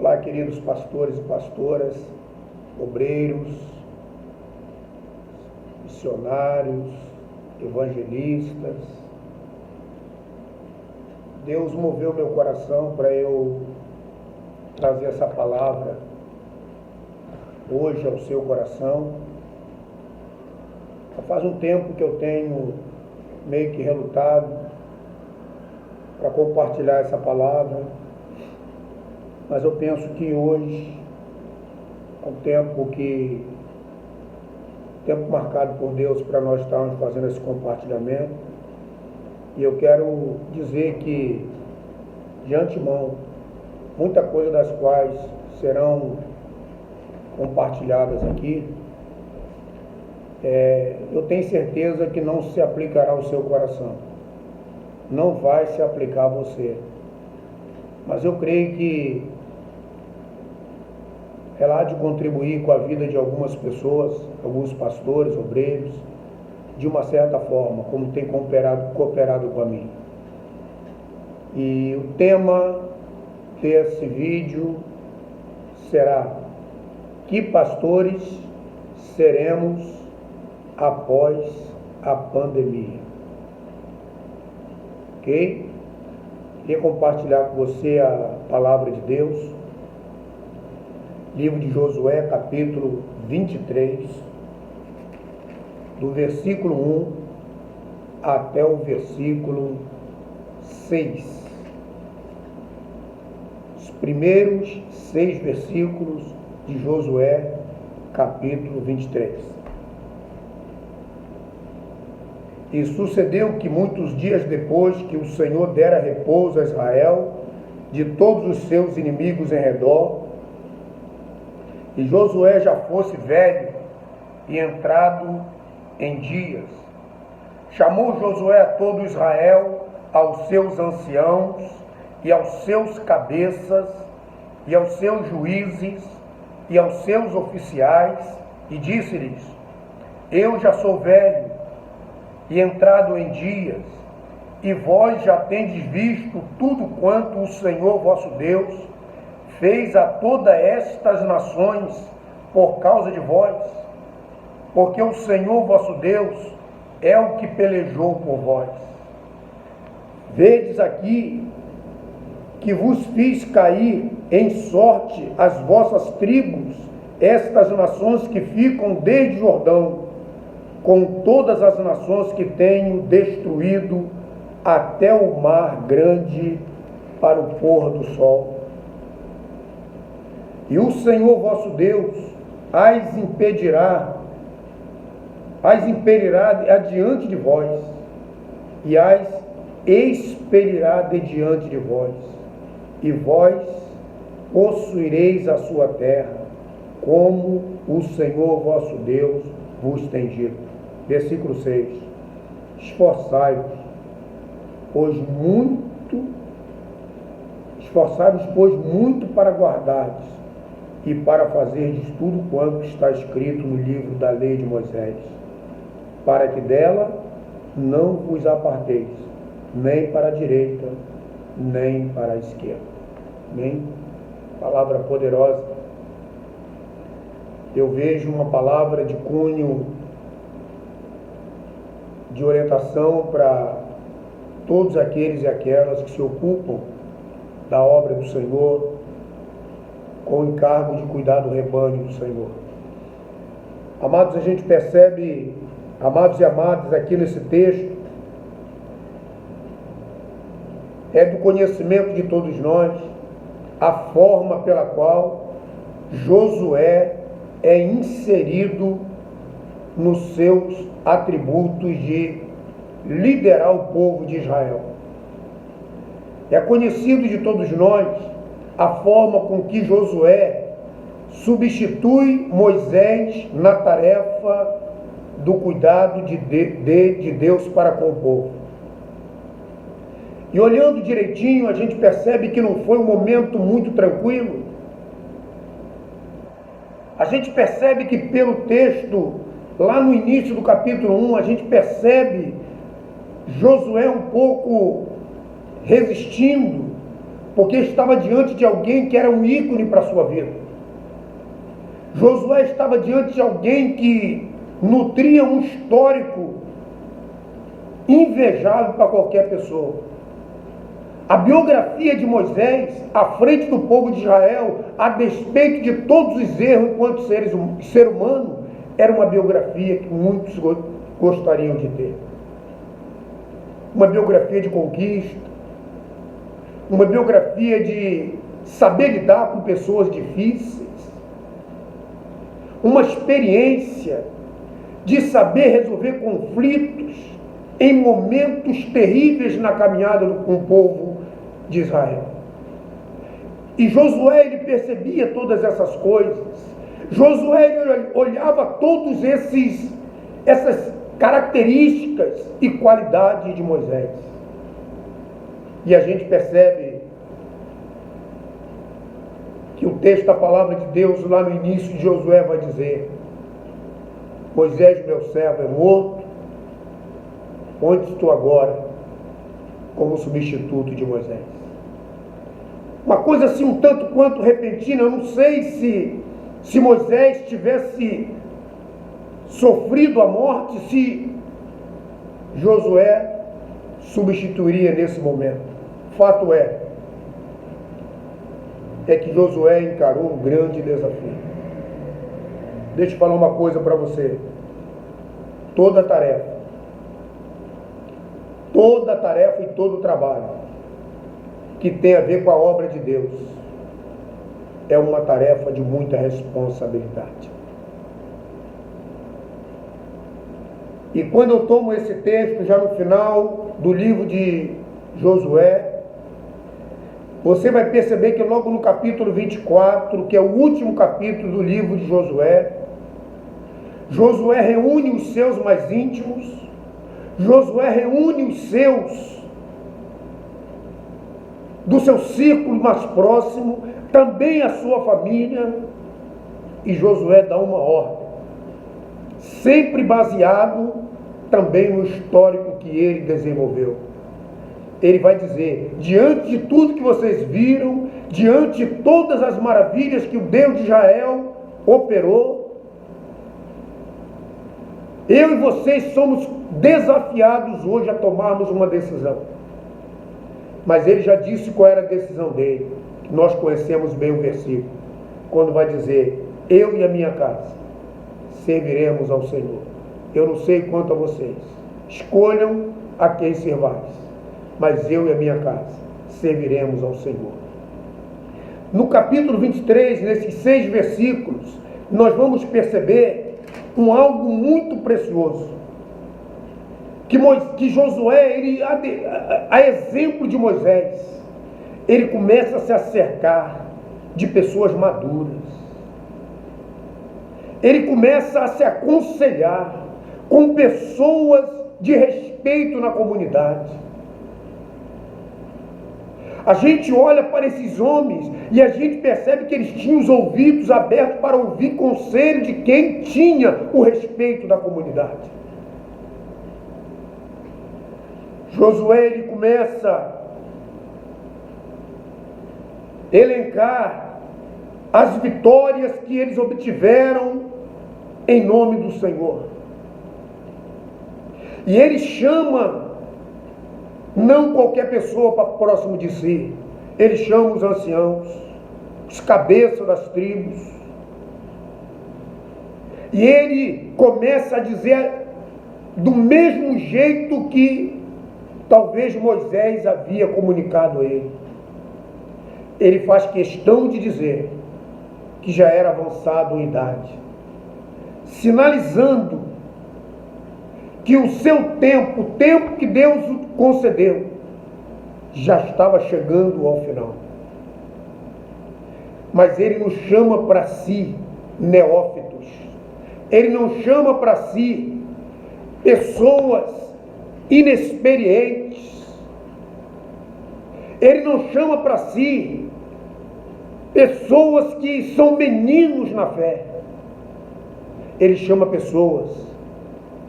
Olá, queridos pastores e pastoras, obreiros, missionários, evangelistas. Deus moveu meu coração para eu trazer essa palavra hoje ao seu coração. Já faz um tempo que eu tenho meio que relutado para compartilhar essa palavra, mas eu penso que hoje é um tempo marcado por Deus para nós estarmos fazendo esse compartilhamento. E eu quero dizer que, de antemão, muita coisa das quais serão compartilhadas aqui, eu tenho certeza que não se aplicará ao seu coração, não vai se aplicar a você, mas eu creio que ela há de contribuir com a vida de algumas pessoas, alguns pastores, obreiros, de uma certa forma, como tem cooperado com a mim. E o tema desse vídeo será: que pastores seremos após a pandemia? Ok? Queria compartilhar com você a palavra de Deus. Livro de Josué, capítulo 23, do versículo 1 até o versículo 6. Os primeiros 6 versículos de Josué, capítulo 23. E sucedeu que muitos dias depois que o Senhor dera repouso a Israel de todos os seus inimigos em redor, e Josué já fosse velho e entrado em dias, chamou Josué a todo Israel, aos seus anciãos e aos seus cabeças e aos seus juízes e aos seus oficiais, e disse-lhes: eu já sou velho e entrado em dias, e vós já tendes visto tudo quanto o Senhor vosso Deus fez a todas estas nações por causa de vós, porque o Senhor vosso Deus é o que pelejou por vós. Vedes aqui que vos fiz cair em sorte as vossas tribos, estas nações que ficam desde Jordão, com todas as nações que tenho destruído até o mar grande para o pôr do sol. E o Senhor vosso Deus as impedirá adiante de vós, e as expelirá de diante de vós, e vós possuireis a sua terra, como o Senhor vosso Deus vos tem dito. Versículo 6. Esforçai-vos, pois muito para guardardes e para fazerdes tudo quanto está escrito no livro da lei de Moisés, para que dela não vos aparteis, nem para a direita, nem para a esquerda. Amém? Palavra poderosa. Eu vejo uma palavra de cunho de orientação para todos aqueles e aquelas que se ocupam da obra do Senhor, com o encargo de cuidar do rebanho do Senhor. Amados, a gente percebe, amados e amadas, aqui nesse texto, é do conhecimento de todos nós a forma pela qual Josué é inserido nos seus atributos de liderar o povo de Israel. É conhecido de todos nós a forma com que Josué substitui Moisés na tarefa do cuidado de Deus para com o povo. E olhando direitinho, a gente percebe que não foi um momento muito tranquilo. A gente percebe que pelo texto, lá no início do capítulo 1, a gente percebe Josué um pouco resistindo porque estava diante de alguém que era um ícone para a sua vida. Josué estava diante de alguém que nutria um histórico invejável para qualquer pessoa. A biografia de Moisés, à frente do povo de Israel, a despeito de todos os erros enquanto ser humano, era uma biografia que muitos gostariam de ter. Uma biografia de conquista, uma biografia de saber lidar com pessoas difíceis, uma experiência de saber resolver conflitos em momentos terríveis na caminhada com o povo de Israel. E Josué, ele percebia todas essas coisas. Josué, ele olhava todas essas características e qualidades de Moisés. E a gente percebe que o texto da palavra de Deus, lá no início de Josué, vai dizer: Moisés, meu servo, é morto, onde estou agora como substituto de Moisés? Uma coisa assim um tanto quanto repentina. Eu não sei se Moisés tivesse sofrido a morte, se Josué substituiria nesse momento. Fato é que Josué encarou um grande desafio. Deixa eu falar uma coisa para você. Toda tarefa e todo trabalho que tem a ver com a obra de Deus é uma tarefa de muita responsabilidade. E quando eu tomo esse texto, já no final do livro de Josué, você vai perceber que logo no capítulo 24, que é o último capítulo do livro de Josué, Josué reúne os seus mais íntimos, Josué reúne os seus do seu círculo mais próximo, também a sua família, e Josué dá uma ordem, sempre baseado também no histórico que ele desenvolveu. Ele vai dizer: diante de tudo que vocês viram, diante de todas as maravilhas que o Deus de Israel operou, eu e vocês somos desafiados hoje a tomarmos uma decisão. Mas ele já disse qual era a decisão dele. Nós conhecemos bem o versículo, quando vai dizer: eu e a minha casa serviremos ao Senhor. Eu não sei quanto a vocês, escolham a quem servais, mas eu e a minha casa serviremos ao Senhor. No capítulo 23, nesses 6 versículos, nós vamos perceber algo muito precioso. Que Josué, ele, a exemplo de Moisés, ele começa a se acercar de pessoas maduras. Ele começa a se aconselhar com pessoas de respeito na comunidade. A gente olha para esses homens e a gente percebe que eles tinham os ouvidos abertos para ouvir conselho de quem tinha o respeito da comunidade. Josué, ele começa a elencar as vitórias que eles obtiveram em nome do Senhor. E ele chama não qualquer pessoa para próximo de si. Ele chama os anciãos, os cabeças das tribos. E ele começa a dizer do mesmo jeito que talvez Moisés havia comunicado a ele. Ele faz questão de dizer que já era avançado em idade, sinalizando que o seu tempo, o tempo que Deus concedeu, já estava chegando ao final. Mas ele não chama para si neófitos, ele não chama para si pessoas inexperientes, ele não chama para si pessoas que são meninos na fé. Ele chama pessoas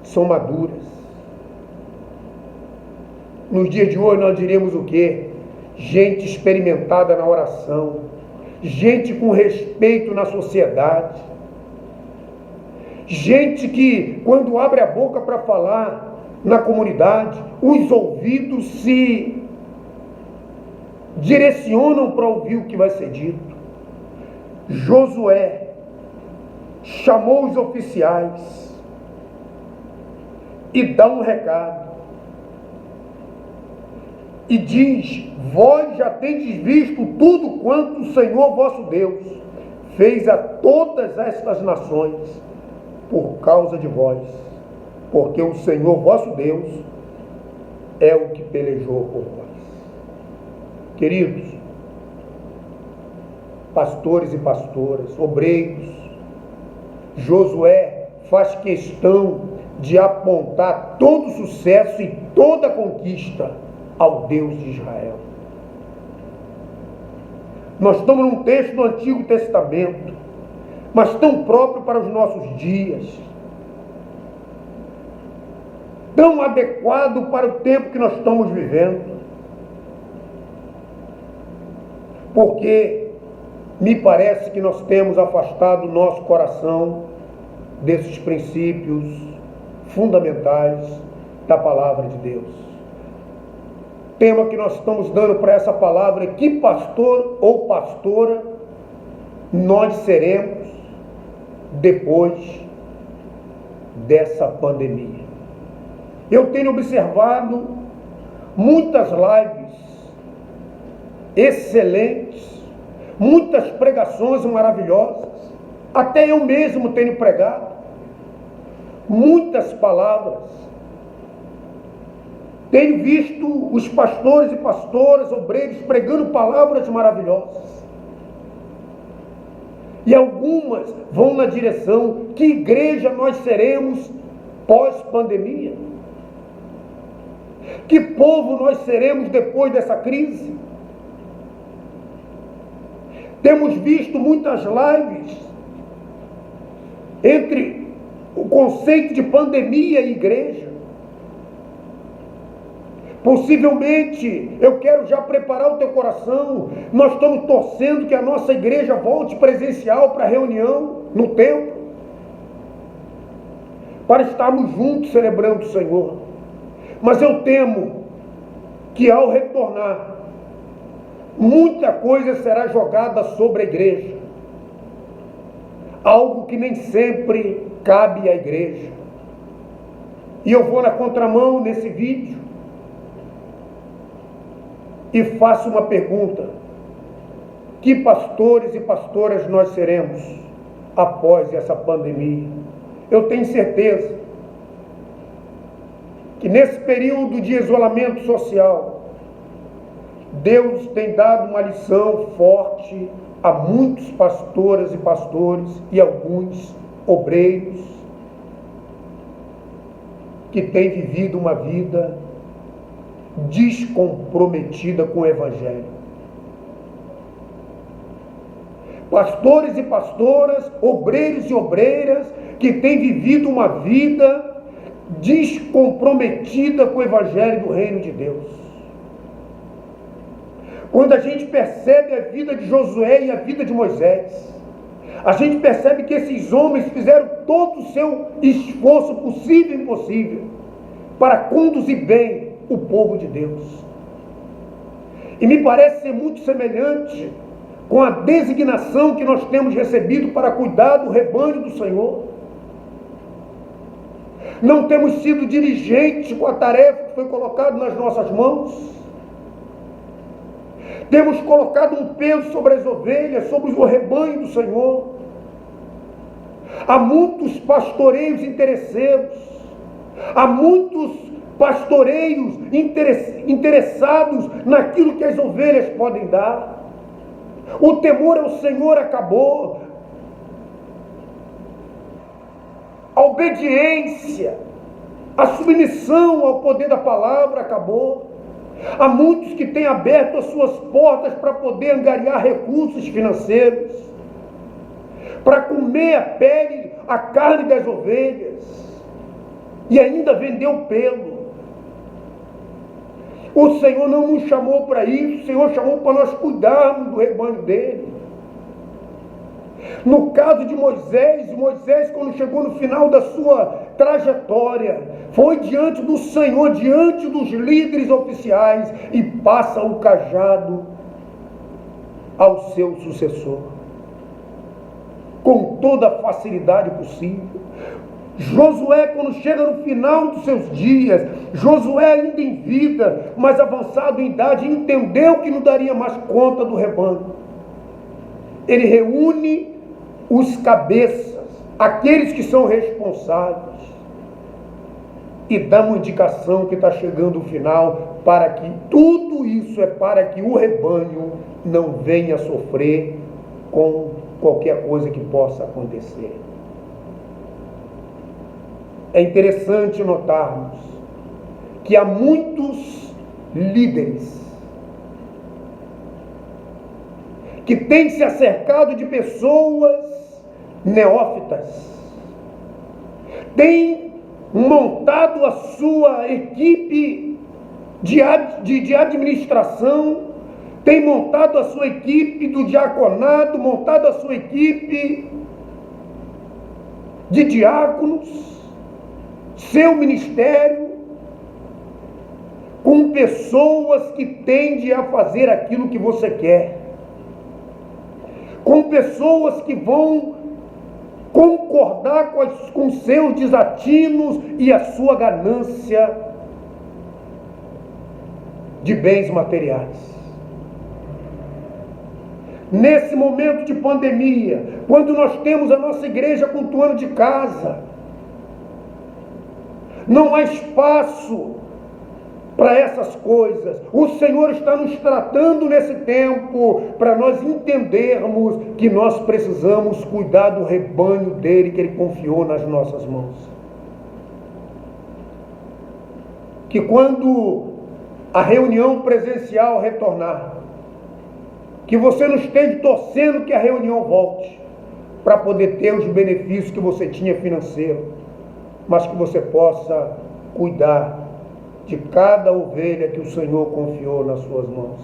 que são maduras. Nos dias de hoje nós diríamos o quê? gente experimentada na oração, gente com respeito na sociedade, gente que, quando abre a boca para falar na comunidade, os ouvidos se direcionam para ouvir o que vai ser dito. Josué chamou os oficiais e dá um recado. E diz: vós já tendes visto tudo quanto o Senhor vosso Deus fez a todas estas nações por causa de vós, porque o Senhor vosso Deus é o que pelejou por vós. Queridos, pastores e pastoras, obreiros, Josué faz questão de apontar todo o sucesso e toda a conquista ao Deus de Israel. Nós estamos num texto do Antigo Testamento, mas tão próprio para os nossos dias, tão adequado para o tempo que nós estamos vivendo, porque me parece que nós temos afastado o nosso coração desses princípios fundamentais da palavra de Deus. Tema que nós estamos dando para essa palavra: que pastor ou pastora nós seremos depois dessa pandemia. Eu tenho observado muitas lives excelentes, muitas pregações maravilhosas, até eu mesmo tenho pregado, muitas palavras. Tenho visto os pastores e pastoras, obreiros, pregando palavras maravilhosas. E algumas vão na direção: que igreja nós seremos pós-pandemia? Que povo nós seremos depois dessa crise? Temos visto muitas lives entre o conceito de pandemia e igreja. Possivelmente, eu quero já preparar o teu coração. Nós estamos torcendo que a nossa igreja volte presencial para a reunião no templo, para estarmos juntos celebrando o Senhor. Mas eu temo que ao retornar, muita coisa será jogada sobre a igreja, algo que nem sempre cabe à igreja. E eu vou na contramão nesse vídeo e faço uma pergunta: que pastores e pastoras nós seremos após essa pandemia? Eu tenho certeza que nesse período de isolamento social, Deus tem dado uma lição forte a muitos pastoras e pastores e alguns obreiros que têm vivido uma vida descomprometida com o Evangelho. Pastores e pastoras, obreiros e obreiras que têm vivido uma vida descomprometida com o Evangelho do Reino de Deus. Quando a gente percebe a vida de Josué e a vida de Moisés, a gente percebe que esses homens fizeram todo o seu esforço possível e impossível para conduzir bem o povo de Deus. E me parece ser muito semelhante com a designação que nós temos recebido para cuidar do rebanho do Senhor. Não temos sido diligentes com a tarefa que foi colocada nas nossas mãos. Temos colocado um peso sobre as ovelhas, sobre o rebanho do Senhor. Há muitos pastoreios interesseiros, há muitos pastoreios interessados naquilo que as ovelhas podem dar. O temor ao Senhor acabou. A obediência, a submissão ao poder da palavra acabou. Há muitos que têm aberto as suas portas para poder angariar recursos financeiros, para comer a pele, a carne das ovelhas e ainda vender o pelo. O Senhor não nos chamou para isso, o Senhor chamou para nós cuidarmos do rebanho dele. No caso de Moisés, quando chegou no final da sua trajetória, foi diante do Senhor, diante dos líderes oficiais, e passa o cajado ao seu sucessor, com toda a facilidade possível. Josué, quando chega no final dos seus dias, Josué ainda em vida, mas avançado em idade, entendeu que não daria mais conta do rebanho. Ele reúne os cabeças, aqueles que são responsáveis, e dá uma indicação que está chegando o final, para que tudo isso é para que o rebanho não venha sofrer com qualquer coisa que possa acontecer. É interessante notarmos que há muitos líderes que têm se acercado de pessoas neófitas, têm montado a sua equipe de administração, têm montado a sua equipe do diaconato, montado a sua equipe de diáconos, seu ministério, com pessoas que tendem a fazer aquilo que você quer, com pessoas que vão concordar com seus desatinos e a sua ganância de bens materiais. Nesse momento de pandemia, quando nós temos a nossa igreja cultuando de casa, não há espaço para essas coisas. O Senhor está nos tratando nesse tempo para nós entendermos que nós precisamos cuidar do rebanho dele que ele confiou nas nossas mãos. Que quando a reunião presencial retornar, que você não esteja torcendo que a reunião volte para poder ter os benefícios que você tinha financeiro, mas que você possa cuidar de cada ovelha que o Senhor confiou nas suas mãos.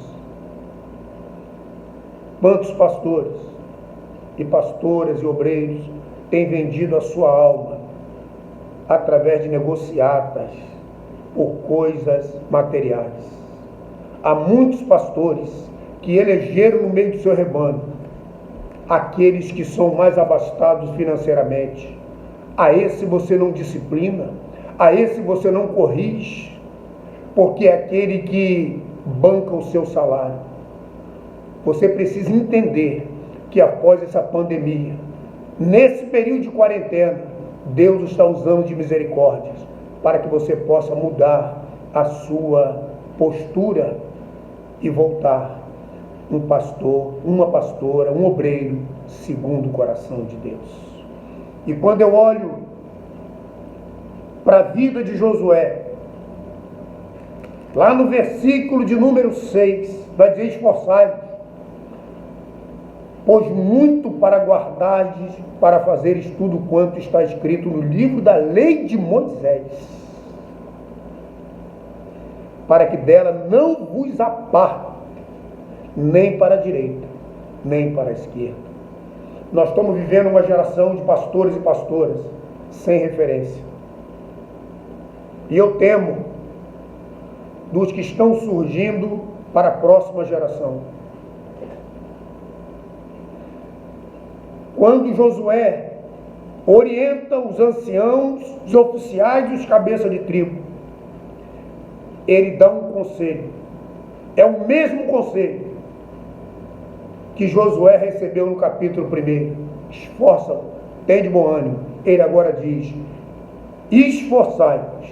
Quantos pastores e pastoras e obreiros têm vendido a sua alma através de negociatas por coisas materiais? Há muitos pastores que elegeram no meio do seu rebanho aqueles que são mais abastados financeiramente. A esse você não disciplina, a esse você não corrige, porque é aquele que banca o seu salário. Você precisa entender que após essa pandemia, nesse período de quarentena, Deus está usando de misericórdias para que você possa mudar a sua postura e voltar um pastor, uma pastora, um obreiro segundo o coração de Deus. E quando eu olho para a vida de Josué, lá no versículo de número 6, vai dizer: esforçai-vos, pois muito para guardardes, para fazeres tudo quanto está escrito no livro da lei de Moisés, para que dela não vos aparte, nem para a direita, nem para a esquerda. Nós estamos vivendo uma geração de pastores e pastoras sem referência. E eu temo dos que estão surgindo para a próxima geração. Quando Josué orienta os anciãos, os oficiais e os cabeças de tribo, ele dá um conselho. É o mesmo conselho que Josué recebeu no capítulo 1. Esforça-te, tem de bom ânimo. Ele agora diz: esforçai-vos,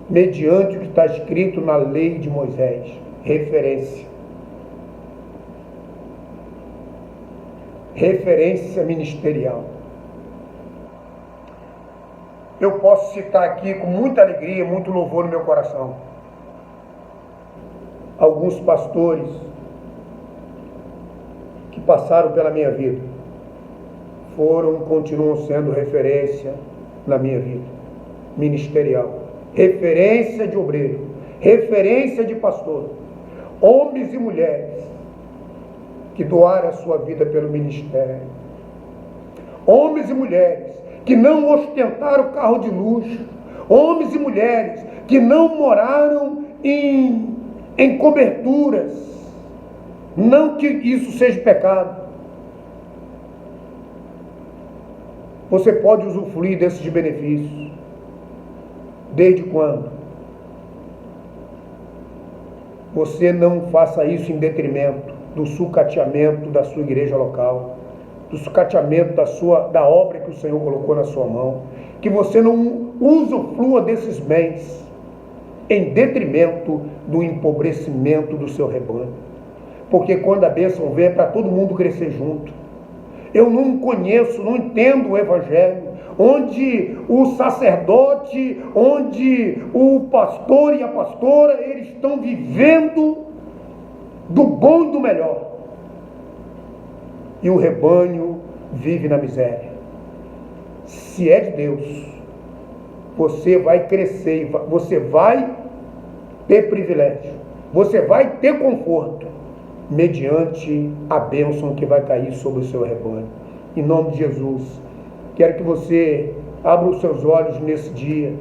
mediante o que está escrito na lei de Moisés. Referência. Referência ministerial. Eu posso citar aqui com muita alegria, muito louvor no meu coração, alguns pastores que passaram pela minha vida, continuam sendo referência na minha vida ministerial. referência de obreiro, referência de pastor, homens e mulheres que doaram a sua vida pelo ministério, homens e mulheres que não ostentaram carro de luxo, homens e mulheres que não moraram em coberturas, não que isso seja pecado. Você pode usufruir desses benefícios. Desde quando? Você não faça isso em detrimento do sucateamento da sua igreja local, do sucateamento da obra que o Senhor colocou na sua mão. Que você não usufrua desses bens em detrimento do empobrecimento do seu rebanho. Porque quando a bênção vem é para todo mundo crescer junto. Eu não conheço, não entendo o Evangelho onde o sacerdote, onde o pastor e a pastora, eles estão vivendo do bom e do melhor, e o rebanho vive na miséria. Se é de Deus, você vai crescer, você vai ter privilégio, você vai ter conforto, mediante a bênção que vai cair sobre o seu rebanho. Em nome de Jesus, quero que você abra os seus olhos nesse dia,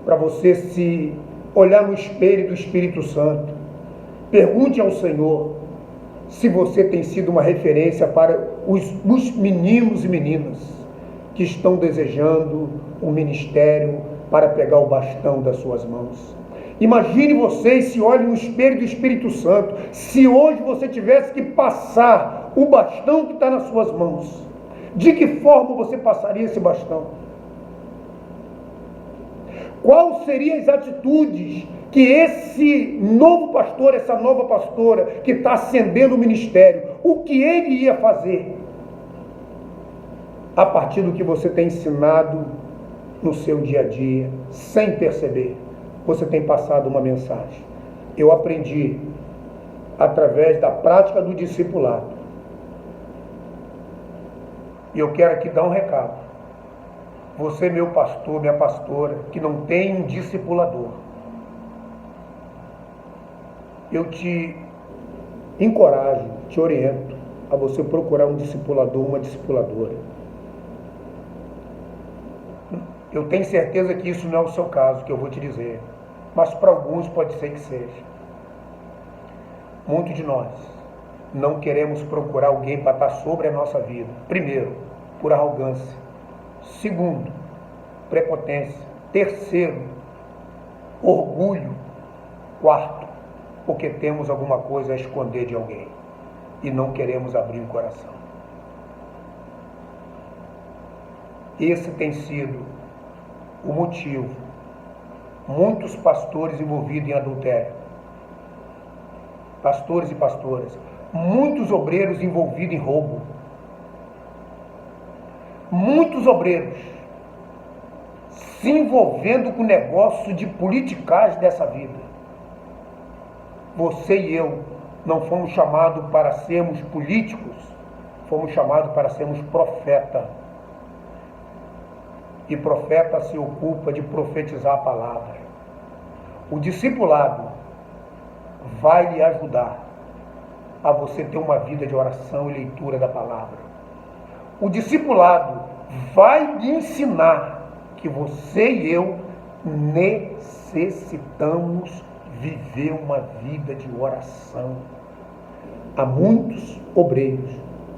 para você se olhar no espelho do Espírito Santo. Pergunte ao Senhor se você tem sido uma referência para os meninos e meninas que estão desejando um ministério para pegar o bastão das suas mãos. Imagine você e se olhe no espelho do Espírito Santo. Se hoje você tivesse que passar o bastão que está nas suas mãos, de que forma você passaria esse bastão? Quais seriam as atitudes que esse novo pastor, essa nova pastora que está ascendendo o ministério, o que ele ia fazer a partir do que você tem ensinado no seu dia a dia, sem perceber? Você tem passado uma mensagem. Eu aprendi através da prática do discipulado. E eu quero aqui dar um recado. Você, meu pastor, minha pastora, que não tem um discipulador, eu te encorajo, te oriento a você procurar um discipulador, uma discipuladora. Eu tenho certeza que isso não é o seu caso, que eu vou te dizer, mas para alguns pode ser que seja. Muitos de nós não queremos procurar alguém para estar sobre a nossa vida. Primeiro, por arrogância. Segundo, prepotência. Terceiro, orgulho. Quarto, porque temos alguma coisa a esconder de alguém e não queremos abrir o coração. Esse tem sido o motivo. Muitos pastores envolvidos em adultério, pastores e pastoras, muitos obreiros envolvidos em roubo, muitos obreiros se envolvendo com o negócio de politicagem dessa vida. Você e eu não fomos chamados para sermos políticos, fomos chamados para sermos profeta. E profeta se ocupa de profetizar a palavra. O discipulado vai lhe ajudar a você ter uma vida de oração e leitura da palavra. O discipulado vai lhe ensinar que você e eu necessitamos viver uma vida de oração. Há muitos obreiros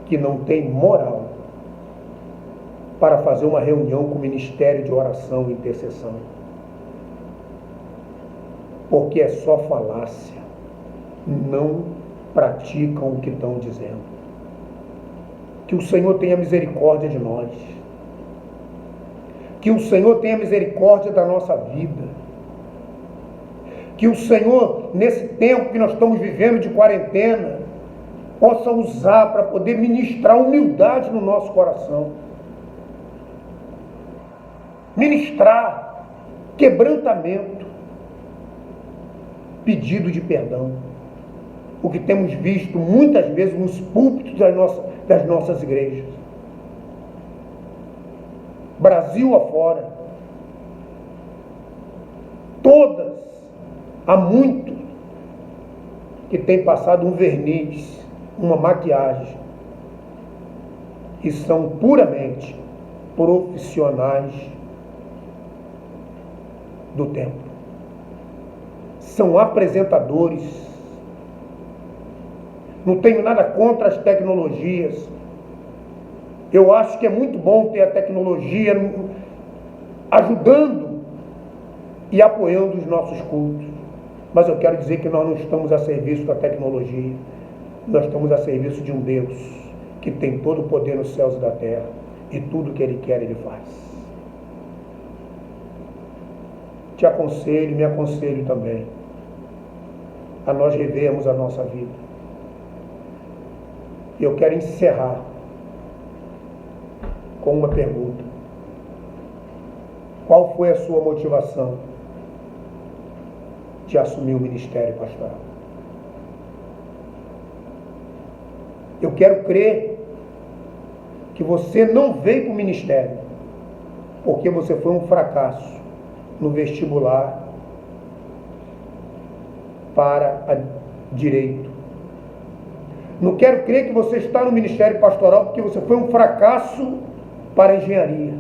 que não têm moral para fazer uma reunião com o ministério de oração e intercessão, porque é só falácia, não praticam o que estão dizendo. Que o Senhor tenha misericórdia de nós, que o Senhor tenha misericórdia da nossa vida, que o Senhor, nesse tempo que nós estamos vivendo de quarentena, possa usar para poder ministrar humildade no nosso coração, ministrar quebrantamento, pedido de perdão, o que temos visto muitas vezes nos púlpitos das nossas igrejas, Brasil afora. Todas, há muito que tem passado um verniz, uma maquiagem, e são puramente profissionais do tempo. São apresentadores. Não tenho nada contra as tecnologias. Eu acho que é muito bom ter a tecnologia ajudando e apoiando os nossos cultos. Mas eu quero dizer que nós não estamos a serviço da tecnologia. Nós estamos a serviço de um Deus que tem todo o poder nos céus e da terra. E tudo que Ele quer, Ele faz. Te aconselho e me aconselho também a nós revermos a nossa vida. E eu quero encerrar com uma pergunta. Qual foi a sua motivação de assumir o ministério pastoral? Eu quero crer que você não veio para o ministério porque você foi um fracasso no vestibular para direito. Não quero crer que você está no ministério pastoral porque você foi um fracasso para engenharia.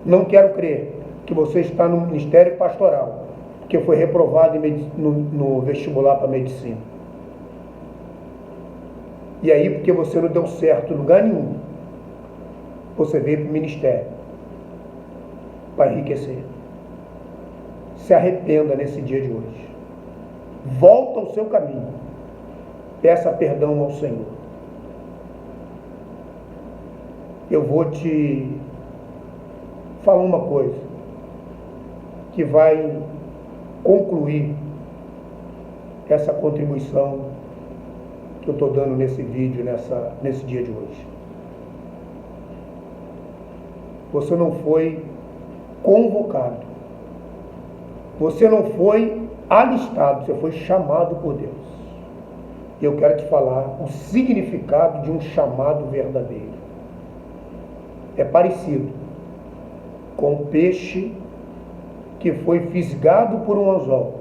Não quero crer que você está no ministério pastoral porque foi reprovado no vestibular para medicina. E aí, porque você não deu certo em lugar nenhum, você veio para o ministério para enriquecer. Se arrependa nesse dia de hoje. Volta ao seu caminho. Peça perdão ao Senhor. Eu vou te falar uma coisa que vai concluir essa contribuição que eu estou dando nesse vídeo, nesse dia de hoje. Você não foi convocado. Você não foi alistado, você foi chamado por Deus. E eu quero te falar o significado de um chamado verdadeiro. É parecido com o peixe que foi fisgado por um anzol,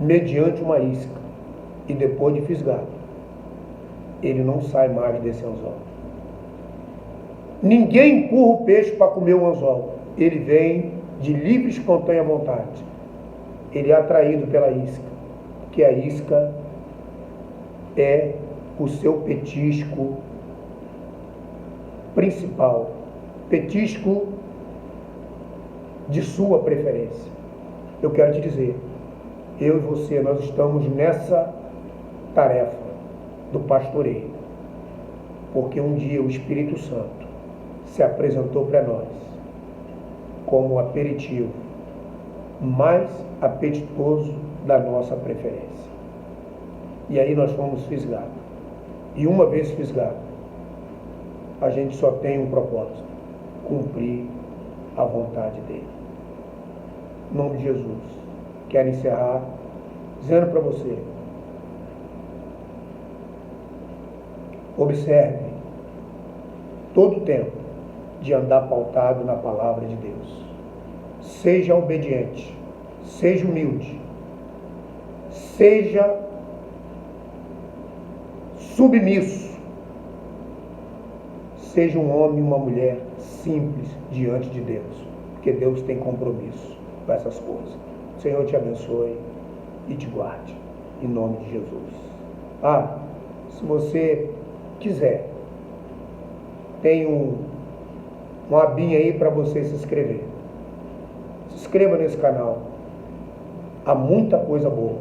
mediante uma isca, e depois de fisgado, ele não sai mais desse anzol. Ninguém empurra o peixe para comer o anzol. Ele vem de livre e espontânea vontade. Ele é atraído pela isca, porque a isca é o seu petisco principal, petisco de sua preferência. Eu quero te dizer, eu e você, nós estamos nessa tarefa do pastoreio, porque um dia o Espírito Santo se apresentou para nós como o aperitivo mais apetitoso da nossa preferência. E aí nós fomos fisgados. E uma vez fisgado, a gente só tem um propósito: cumprir a vontade dele. Em nome de Jesus, quero encerrar dizendo para você: observe todo o tempo de andar pautado na palavra de Deus. Seja obediente, seja humilde, seja submisso, seja um homem e uma mulher simples diante de Deus, porque Deus tem compromisso com essas coisas. O Senhor te abençoe e te guarde, em nome de Jesus. Se você quiser, tem uma abinha aí para você se inscrever. Se inscreva nesse canal. Há muita coisa boa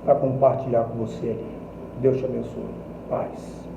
para compartilhar com você ali. Deus te abençoe. Paz.